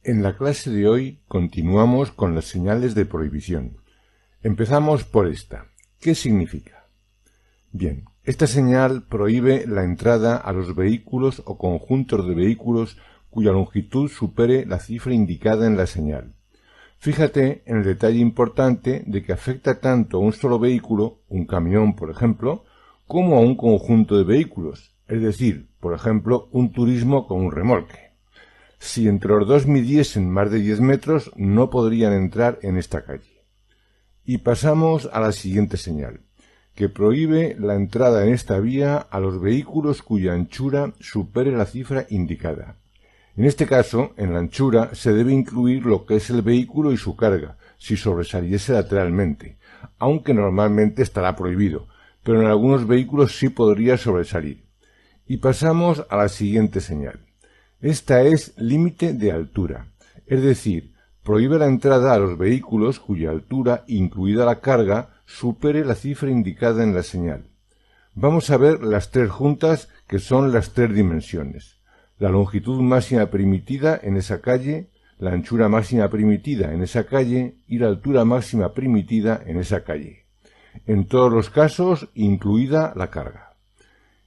En la clase de hoy continuamos con las señales de prohibición. Empezamos por esta. ¿Qué significa? Bien, esta señal prohíbe la entrada a los vehículos o conjuntos de vehículos cuya longitud supere la cifra indicada en la señal. Fíjate en el detalle importante de que afecta tanto a un solo vehículo, un camión por ejemplo, como a un conjunto de vehículos, es decir, por ejemplo, un turismo con un remolque. Si entre los dos midiesen más de 10 metros, no podrían entrar en esta calle. Y pasamos a la siguiente señal, que prohíbe la entrada en esta vía a los vehículos cuya anchura supere la cifra indicada. En este caso, en la anchura se debe incluir lo que es el vehículo y su carga, si sobresaliese lateralmente, aunque normalmente estará prohibido, pero en algunos vehículos sí podría sobresalir. Y pasamos a la siguiente señal. Esta es límite de altura, es decir, prohíbe la entrada a los vehículos cuya altura, incluida la carga, supere la cifra indicada en la señal. Vamos a ver las tres juntas, que son las tres dimensiones. La longitud máxima permitida en esa calle, la anchura máxima permitida en esa calle y la altura máxima permitida en esa calle. En todos los casos, incluida la carga.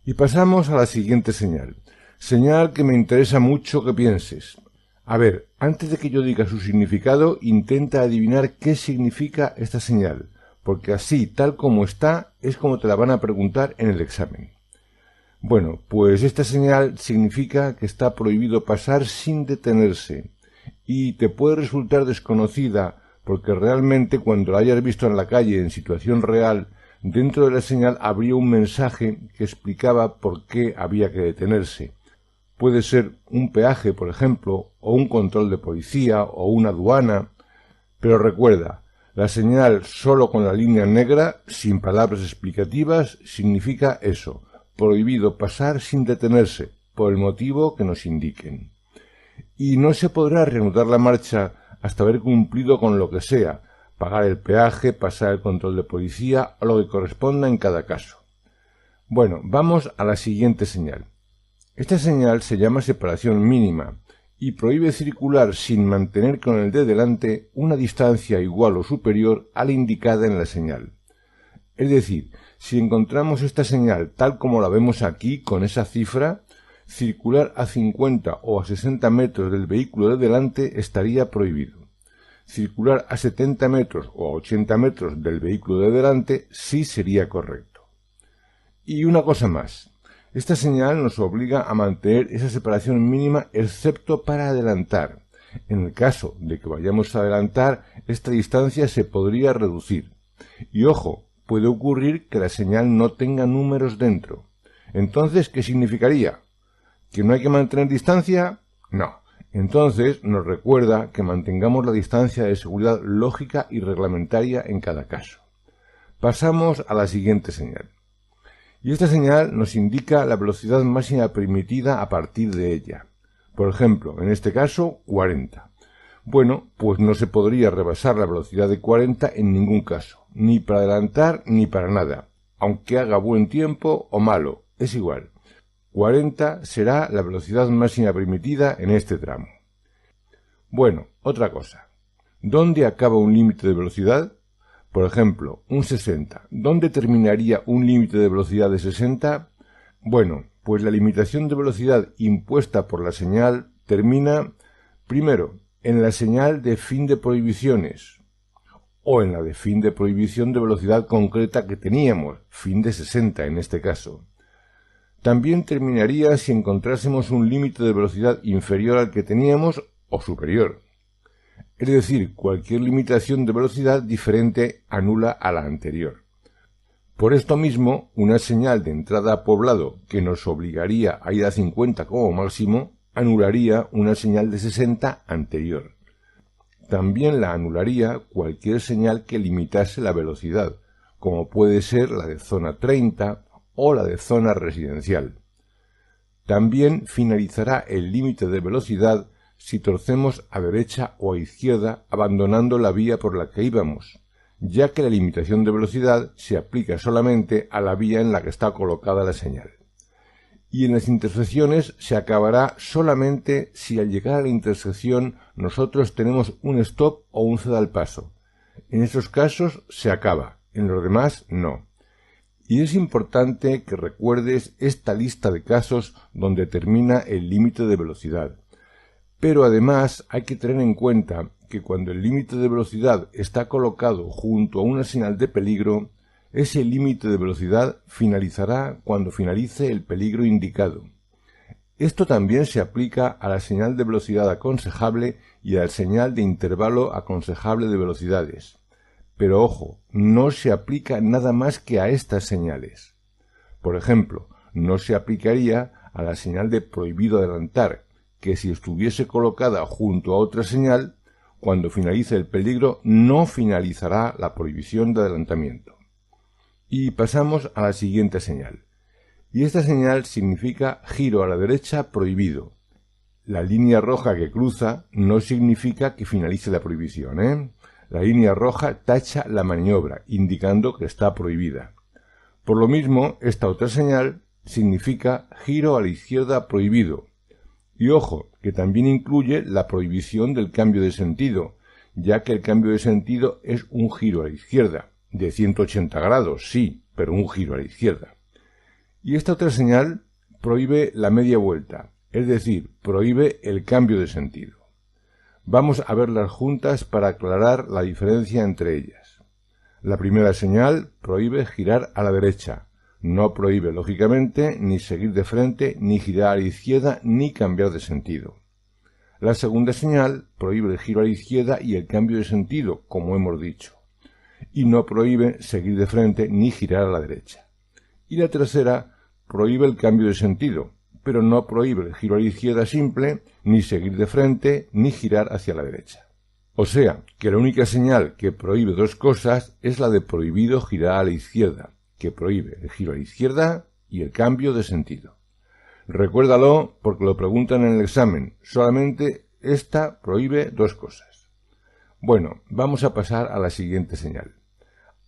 Y pasamos a la siguiente señal. Señal que me interesa mucho que pienses. A ver, antes de que yo diga su significado, intenta adivinar qué significa esta señal, porque así, tal como está, es como te la van a preguntar en el examen. Bueno, pues esta señal significa que está prohibido pasar sin detenerse, y te puede resultar desconocida, porque realmente cuando la hayas visto en la calle en situación real, dentro de la señal habría un mensaje que explicaba por qué había que detenerse. Puede ser un peaje, por ejemplo, o un control de policía, o una aduana. Pero recuerda, la señal solo con la línea negra, sin palabras explicativas, significa eso, prohibido pasar sin detenerse, por el motivo que nos indiquen. Y no se podrá reanudar la marcha hasta haber cumplido con lo que sea, pagar el peaje, pasar el control de policía, o lo que corresponda en cada caso. Bueno, vamos a la siguiente señal. Esta señal se llama separación mínima y prohíbe circular sin mantener con el de delante una distancia igual o superior a la indicada en la señal. Es decir, si encontramos esta señal tal como la vemos aquí con esa cifra, circular a 50 o a 60 metros del vehículo de delante estaría prohibido. Circular a 70 metros o a 80 metros del vehículo de delante sí sería correcto. Y una cosa más. Esta señal nos obliga a mantener esa separación mínima excepto para adelantar. En el caso de que vayamos a adelantar, esta distancia se podría reducir. Y ojo, puede ocurrir que la señal no tenga números dentro. Entonces, ¿qué significaría? ¿Que no hay que mantener distancia? No. Entonces nos recuerda que mantengamos la distancia de seguridad lógica y reglamentaria en cada caso. Pasamos a la siguiente señal. Y esta señal nos indica la velocidad máxima permitida a partir de ella. Por ejemplo, en este caso, 40. Bueno, pues no se podría rebasar la velocidad de 40 en ningún caso, ni para adelantar ni para nada, aunque haga buen tiempo o malo, es igual. 40 será la velocidad máxima permitida en este tramo. Bueno, otra cosa. ¿Dónde acaba un límite de velocidad? Por ejemplo, un 60. ¿Dónde terminaría un límite de velocidad de 60? Bueno, pues la limitación de velocidad impuesta por la señal termina, primero, en la señal de fin de prohibiciones, o en la de fin de prohibición de velocidad concreta que teníamos, fin de 60 en este caso. También terminaría si encontrásemos un límite de velocidad inferior al que teníamos o superior. Es decir, cualquier limitación de velocidad diferente anula a la anterior. Por esto mismo, una señal de entrada a poblado que nos obligaría a ir a 50 como máximo, anularía una señal de 60 anterior. También la anularía cualquier señal que limitase la velocidad, como puede ser la de zona 30 o la de zona residencial. También finalizará el límite de velocidad si torcemos a derecha o a izquierda abandonando la vía por la que íbamos, ya que la limitación de velocidad se aplica solamente a la vía en la que está colocada la señal. y en las intersecciones se acabará solamente si al llegar a la intersección nosotros tenemos un stop o un ceda al paso. En esos casos se acaba, en los demás no. Y es importante que recuerdes esta lista de casos donde termina el límite de velocidad. Pero además hay que tener en cuenta que cuando el límite de velocidad está colocado junto a una señal de peligro, ese límite de velocidad finalizará cuando finalice el peligro indicado. Esto también se aplica a la señal de velocidad aconsejable y a la señal de intervalo aconsejable de velocidades. Pero ojo, no se aplica nada más que a estas señales. Por ejemplo, no se aplicaría a la señal de prohibido adelantar, que si estuviese colocada junto a otra señal, cuando finalice el peligro no finalizará la prohibición de adelantamiento. Y pasamos a la siguiente señal. Y esta señal significa giro a la derecha prohibido. La línea roja que cruza no significa que finalice la prohibición, ¿eh? La línea roja tacha la maniobra, indicando que está prohibida. Por lo mismo, esta otra señal significa giro a la izquierda prohibido. Y ojo, que también incluye la prohibición del cambio de sentido, ya que el cambio de sentido es un giro a la izquierda, de 180 grados, sí, pero un giro a la izquierda. Y esta otra señal prohíbe la media vuelta, es decir, prohíbe el cambio de sentido. Vamos a verlas juntas para aclarar la diferencia entre ellas. La primera señal prohíbe girar a la derecha. No prohíbe, lógicamente, ni seguir de frente, ni girar a la izquierda, ni cambiar de sentido. La segunda señal prohíbe el giro a la izquierda y el cambio de sentido, como hemos dicho. Y no prohíbe seguir de frente ni girar a la derecha. Y la tercera prohíbe el cambio de sentido, pero no prohíbe el giro a la izquierda simple, ni seguir de frente, ni girar hacia la derecha. O sea, que la única señal que prohíbe dos cosas es la de prohibido girar a la izquierda, que prohíbe el giro a la izquierda y el cambio de sentido. Recuérdalo porque lo preguntan en el examen, solamente esta prohíbe dos cosas. Bueno, vamos a pasar a la siguiente señal.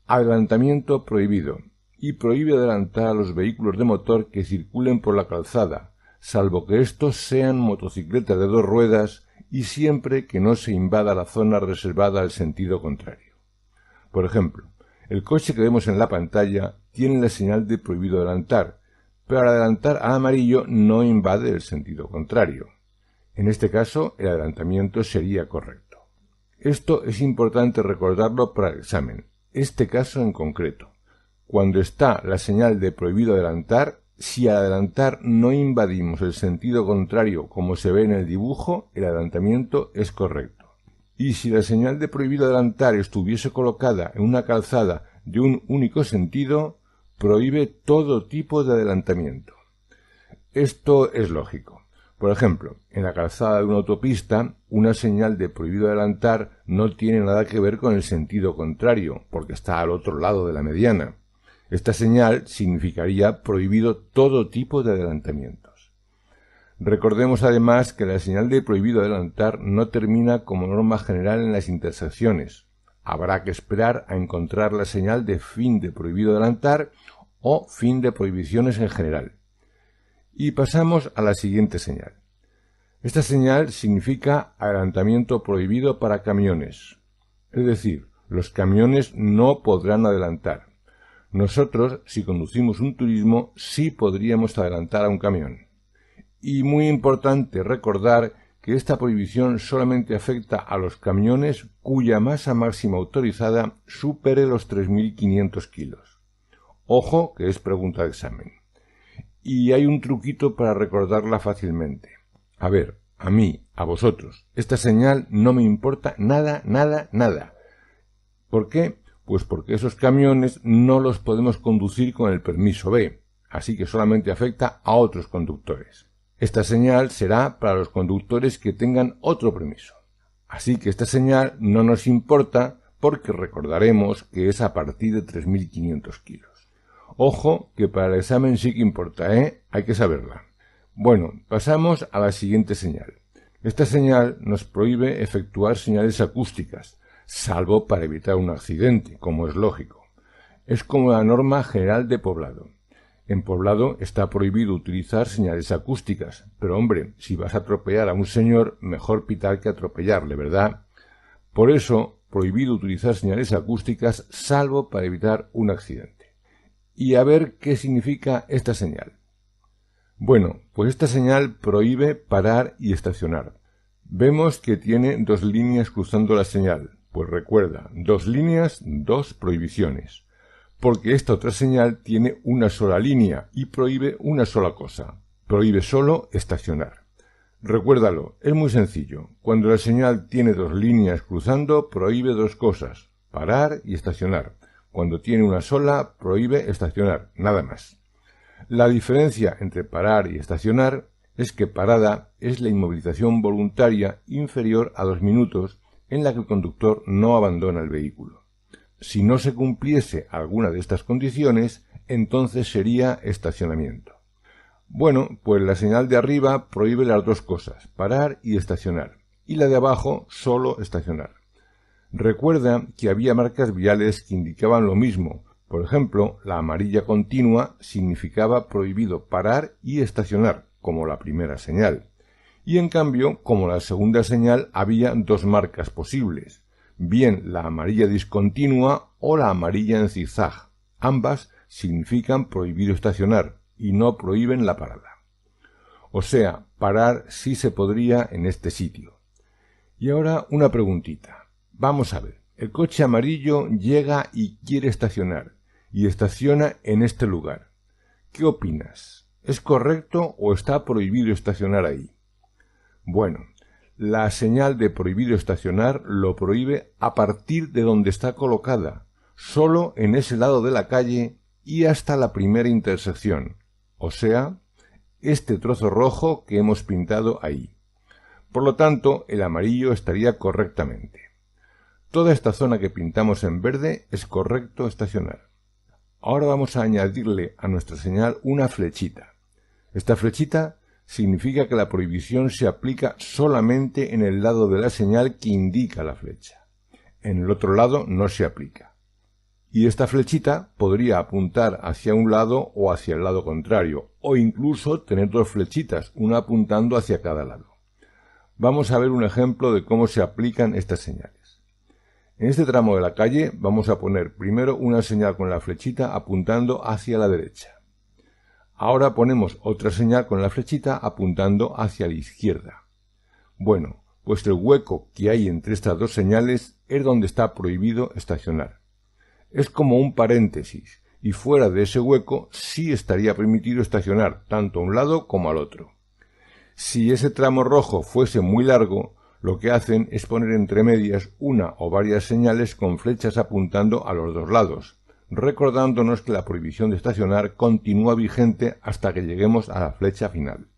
Adelantamiento prohibido. Y prohíbe adelantar a los vehículos de motor que circulen por la calzada, salvo que estos sean motocicletas de dos ruedas y siempre que no se invada la zona reservada al sentido contrario. Por ejemplo, el coche que vemos en la pantalla tiene la señal de prohibido adelantar, pero al adelantar a amarillo no invade el sentido contrario. En este caso, el adelantamiento sería correcto. Esto es importante recordarlo para el examen, este caso en concreto. Cuando está la señal de prohibido adelantar, si al adelantar no invadimos el sentido contrario como se ve en el dibujo, el adelantamiento es correcto. Y si la señal de prohibido adelantar estuviese colocada en una calzada de un único sentido, prohíbe todo tipo de adelantamiento. Esto es lógico. Por ejemplo, en la calzada de una autopista, una señal de prohibido adelantar no tiene nada que ver con el sentido contrario, porque está al otro lado de la mediana. Esta señal significaría prohibido todo tipo de adelantamientos. Recordemos además que la señal de prohibido adelantar no termina como norma general en las intersecciones. Habrá que esperar a encontrar la señal de fin de prohibido adelantar o fin de prohibiciones en general. Y pasamos a la siguiente señal. Esta señal significa adelantamiento prohibido para camiones. Es decir, los camiones no podrán adelantar. Nosotros, si conducimos un turismo, sí podríamos adelantar a un camión. Y muy importante recordar que esta prohibición solamente afecta a los camiones cuya masa máxima autorizada supere los 3.500 kilos. Ojo, que es pregunta de examen. Y hay un truquito para recordarla fácilmente. A ver, a mí, a vosotros, esta señal no me importa nada, nada, nada. ¿Por qué? Pues porque esos camiones no los podemos conducir con el permiso B, así que solamente afecta a otros conductores. Esta señal será para los conductores que tengan otro permiso. Así que esta señal no nos importa porque recordaremos que es a partir de 3.500 kilos. Ojo, que para el examen sí que importa, hay que saberla. Bueno, pasamos a la siguiente señal. Esta señal nos prohíbe efectuar señales acústicas, salvo para evitar un accidente, como es lógico. Es como la norma general de poblado. En poblado está prohibido utilizar señales acústicas, pero hombre, si vas a atropellar a un señor, mejor pitar que atropellarle, ¿verdad? Por eso, prohibido utilizar señales acústicas salvo para evitar un accidente. Y a ver qué significa esta señal. Bueno, pues esta señal prohíbe parar y estacionar. Vemos que tiene dos líneas cruzando la señal. Pues recuerda, dos líneas, dos prohibiciones. Porque esta otra señal tiene una sola línea y prohíbe una sola cosa. Prohíbe solo estacionar. Recuérdalo, es muy sencillo. Cuando la señal tiene dos líneas cruzando, prohíbe dos cosas, parar y estacionar. Cuando tiene una sola, prohíbe estacionar, nada más. La diferencia entre parar y estacionar es que parada es la inmovilización voluntaria inferior a 2 minutos en la que el conductor no abandona el vehículo. Si no se cumpliese alguna de estas condiciones, entonces sería estacionamiento. Bueno, pues la señal de arriba prohíbe las dos cosas, parar y estacionar, y la de abajo solo estacionar. Recuerda que había marcas viales que indicaban lo mismo. Por ejemplo, la amarilla continua significaba prohibido parar y estacionar, como la primera señal. Y en cambio, como la segunda señal, había dos marcas posibles, bien la amarilla discontinua o la amarilla en zigzag. Ambas significan prohibido estacionar y no prohíben la parada. O sea, parar sí se podría en este sitio. Y ahora una preguntita. Vamos a ver, el coche amarillo llega y quiere estacionar, y estaciona en este lugar. ¿Qué opinas? ¿Es correcto o está prohibido estacionar ahí? Bueno, la señal de prohibido estacionar lo prohíbe a partir de donde está colocada, solo en ese lado de la calle y hasta la primera intersección, o sea, este trozo rojo que hemos pintado ahí. Por lo tanto, el amarillo estaría correctamente. Toda esta zona que pintamos en verde es correcto estacionar. Ahora vamos a añadirle a nuestra señal una flechita. Esta flechita significa que la prohibición se aplica solamente en el lado de la señal que indica la flecha. En el otro lado no se aplica. Y esta flechita podría apuntar hacia un lado o hacia el lado contrario, o incluso tener dos flechitas, una apuntando hacia cada lado. Vamos a ver un ejemplo de cómo se aplican estas señales. En este tramo de la calle vamos a poner primero una señal con la flechita apuntando hacia la derecha. Ahora ponemos otra señal con la flechita apuntando hacia la izquierda. Bueno, pues el hueco que hay entre estas dos señales es donde está prohibido estacionar. Es como un paréntesis, y fuera de ese hueco sí estaría permitido estacionar, tanto a un lado como al otro. Si ese tramo rojo fuese muy largo, lo que hacen es poner entre medias una o varias señales con flechas apuntando a los dos lados, recordándonos que la prohibición de estacionar continúa vigente hasta que lleguemos a la flecha final.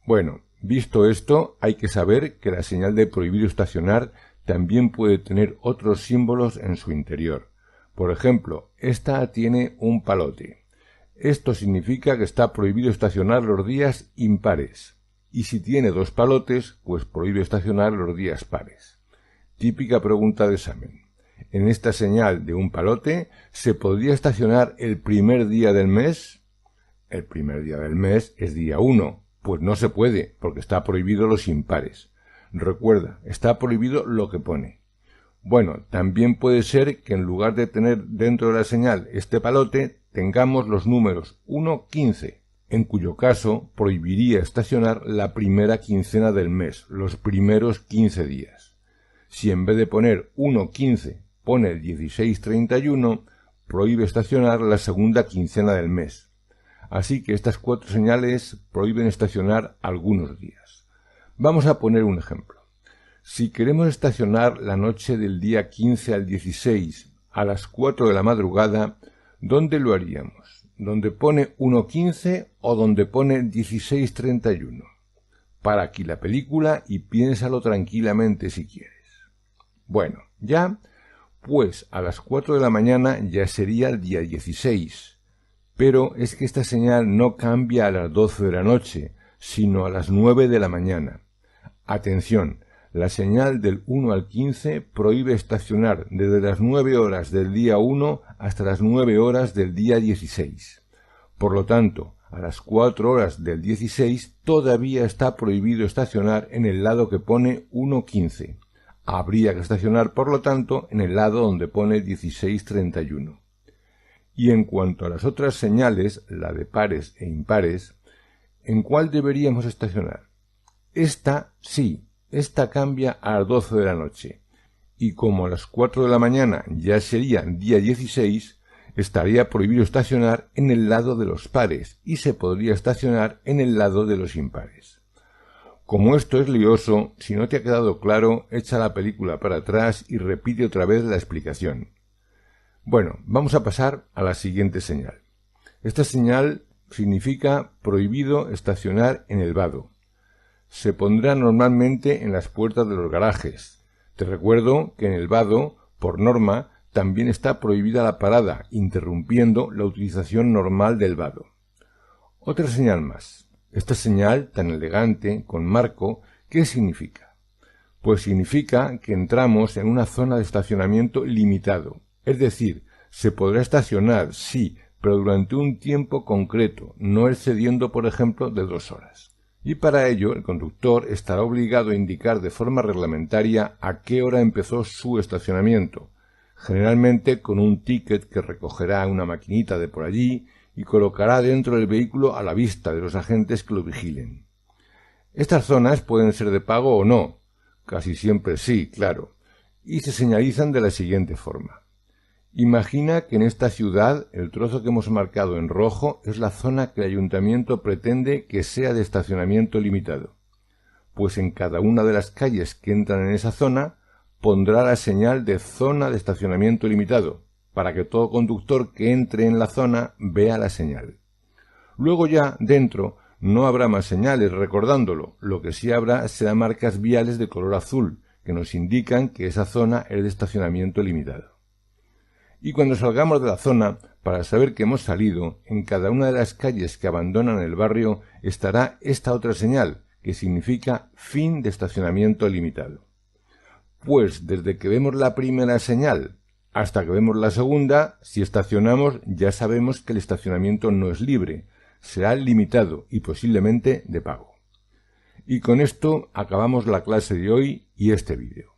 Bueno, visto esto, hay que saber que la señal de prohibido estacionar también puede tener otros símbolos en su interior. Por ejemplo, esta tiene un palote. Esto significa que está prohibido estacionar los días impares. Y si tiene dos palotes, pues prohíbe estacionar los días pares. Típica pregunta de examen. En esta señal de un palote, ¿se podría estacionar el primer día del mes? El primer día del mes es día 1. Pues no se puede, porque está prohibido los impares. Recuerda, está prohibido lo que pone. Bueno, también puede ser que en lugar de tener dentro de la señal este palote, tengamos los números 1-15, en cuyo caso prohibiría estacionar la primera quincena del mes, los primeros 15 días. Si en vez de poner 1-15 pone 16-31, prohíbe estacionar la segunda quincena del mes. Así que estas cuatro señales prohíben estacionar algunos días. Vamos a poner un ejemplo. Si queremos estacionar la noche del día 15 al 16 a las 4 de la madrugada, ¿dónde lo haríamos? ¿Dónde pone 1.15 o donde pone 16.31? Para aquí la película y piénsalo tranquilamente si quieres. Bueno, ya, pues a las 4 de la mañana ya sería el día 16. Pero es que esta señal no cambia a las 12 de la noche, sino a las 9 de la mañana. Atención, la señal del 1 al 15 prohíbe estacionar desde las 9 horas del día 1 hasta las 9 horas del día 16. Por lo tanto, a las 4 horas del 16 todavía está prohibido estacionar en el lado que pone 1:15. Habría que estacionar, por lo tanto, en el lado donde pone 16:31. Y en cuanto a las otras señales, la de pares e impares, ¿en cuál deberíamos estacionar? Esta cambia a las 12 de la noche. Y como a las 4 de la mañana ya sería día 16, estaría prohibido estacionar en el lado de los pares y se podría estacionar en el lado de los impares. Como esto es lioso, si no te ha quedado claro, echa la película para atrás y repite otra vez la explicación. Bueno, vamos a pasar a la siguiente señal. Esta señal significa prohibido estacionar en el vado. Se pondrá normalmente en las puertas de los garajes. Te recuerdo que en el vado, por norma, también está prohibida la parada, interrumpiendo la utilización normal del vado. Otra señal más. Esta señal tan elegante, con marco, ¿qué significa? Pues significa que entramos en una zona de estacionamiento limitado. Es decir, se podrá estacionar, sí, pero durante un tiempo concreto, no excediendo, por ejemplo, de 2 horas. Y para ello el conductor estará obligado a indicar de forma reglamentaria a qué hora empezó su estacionamiento, generalmente con un ticket que recogerá una maquinita de por allí y colocará dentro del vehículo a la vista de los agentes que lo vigilen. Estas zonas pueden ser de pago o no, casi siempre sí, claro, y se señalizan de la siguiente forma. Imagina que en esta ciudad el trozo que hemos marcado en rojo es la zona que el ayuntamiento pretende que sea de estacionamiento limitado. Pues en cada una de las calles que entran en esa zona pondrá la señal de zona de estacionamiento limitado, para que todo conductor que entre en la zona vea la señal. Luego ya, dentro, no habrá más señales recordándolo, lo que sí habrá serán marcas viales de color azul, que nos indican que esa zona es de estacionamiento limitado. Y cuando salgamos de la zona, para saber que hemos salido, en cada una de las calles que abandonan el barrio estará esta otra señal, que significa fin de estacionamiento limitado. Pues desde que vemos la primera señal hasta que vemos la segunda, si estacionamos ya sabemos que el estacionamiento no es libre, será limitado y posiblemente de pago. Y con esto acabamos la clase de hoy y este vídeo.